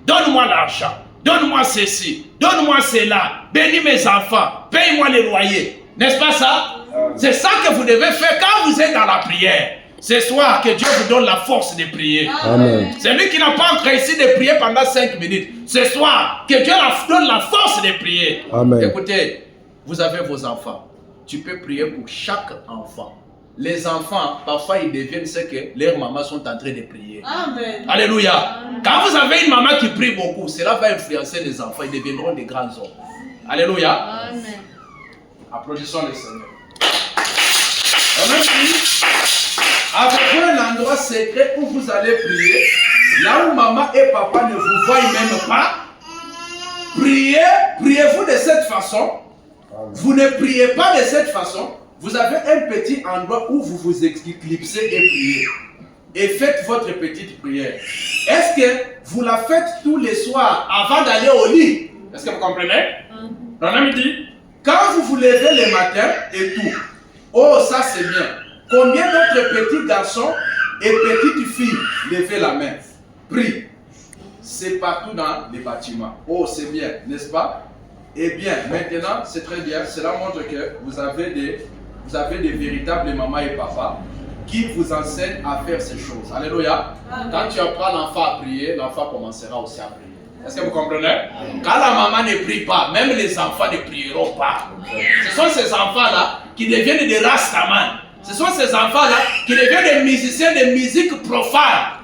Donne-moi l'argent, donne-moi ceci, donne-moi cela, bénis mes enfants, paye-moi les loyers. N'est-ce pas ça? C'est ça que vous devez faire quand vous êtes dans la prière. Ce soir, que Dieu vous donne la force de prier. Amen. Celui qui n'a pas encore essayé de prier pendant 5 minutes, ce soir, que Dieu donne la force de prier. Amen. Écoutez, vous avez vos enfants. Tu peux prier pour chaque enfant. Les enfants, parfois, ils deviennent ce que leurs mamans sont en train de prier. Amen. Alléluia. Quand vous avez une maman qui prie beaucoup, cela va influencer les enfants. Ils deviendront des grands hommes. Alléluia. Amen. Applaudissons le Seigneur. On a dit, avez-vous un endroit secret où vous allez prier, là où maman et papa ne vous voient même pas? Priez-vous de cette façon. Vous ne priez pas de cette façon. Vous avez un petit endroit où vous vous éclipsez et priez. Et faites votre petite prière. Est-ce que vous la faites tous les soirs avant d'aller au lit? Est-ce que vous comprenez? On a dit, quand vous vous levez le matin et tout, oh ça c'est bien. Combien d'autres petits garçons et petites filles levez la main? Prie. C'est partout dans les bâtiments. Oh c'est bien, n'est-ce pas? Eh bien, maintenant c'est très bien. Cela montre que vous avez des véritables mamans et papas qui vous enseignent à faire ces choses. Alléluia. Quand tu apprends l'enfant à prier, l'enfant commencera aussi à prier. Est-ce que vous comprenez? Quand la maman ne prie pas, même les enfants ne prieront pas. Ce sont ces enfants-là qui deviennent des rastaman. Ce sont ces enfants-là qui deviennent des musiciens de musique profane.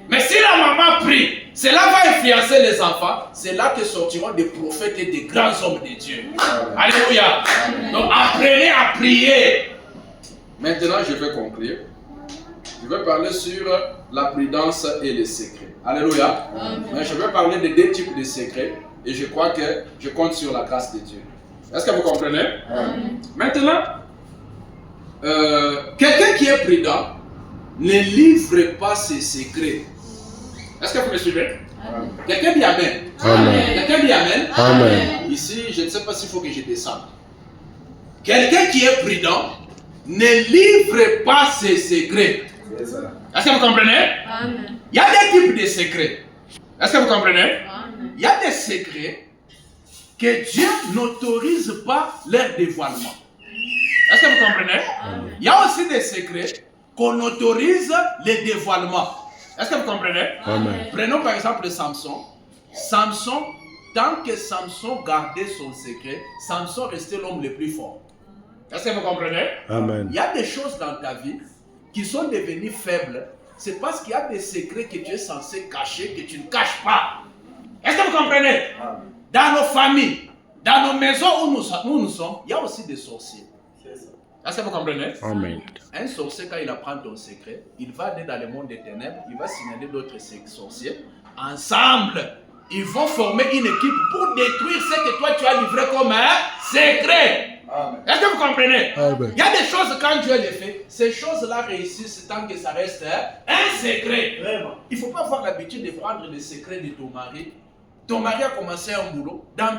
Mais si la maman prie, cela va influencer les enfants. C'est là que sortiront des prophètes et des grands hommes de Dieu. Alléluia. Donc apprenez à prier. Maintenant, je vais conclure. Je vais parler sur la prudence et les secrets. Alléluia. Mais je vais parler de 2 types de secrets. Et je crois que je compte sur la grâce de Dieu. Est-ce que vous comprenez? Maintenant, quelqu'un qui est prudent ne livre pas ses secrets. Est-ce que vous me suivez? Quelqu'un dit Amen. Amen. Quelqu'un dit Amen. Amen. Ici, je ne sais pas s'il faut que je descende. Quelqu'un qui est prudent ne livre pas ses secrets. Est-ce que vous comprenez? Amen. Il y a des types de secrets. Est-ce que vous comprenez? Amen. Il y a des secrets que Dieu n'autorise pas leur dévoilement. Est-ce que vous comprenez? Amen. Il y a aussi des secrets qu'on autorise le dévoilement. Est-ce que vous comprenez? Amen. Prenons par exemple Samson. Samson, tant que Samson gardait son secret, Samson restait l'homme le plus fort. Est-ce que vous comprenez? Amen. Il y a des choses dans ta vie qui sont devenues faibles. C'est parce qu'il y a des secrets que tu es censé cacher, que tu ne caches pas. Est-ce que vous comprenez? Dans nos familles, dans nos maisons où nous sommes, il y a aussi des sorciers. Est-ce que vous comprenez? Amen. Un sorcier, quand il apprend ton secret, il va aller dans le monde des ténèbres, il va signaler d'autres sorciers. Ensemble, ils vont former une équipe pour détruire ce que toi tu as livré comme un secret. Est-ce que vous comprenez? Amen. Il y a des choses, quand Dieu les fait, ces choses-là réussissent tant que ça reste un secret. Vraiment. Il ne faut pas avoir l'habitude de prendre les secrets de ton mari. Ton mari a commencé un boulot. Dans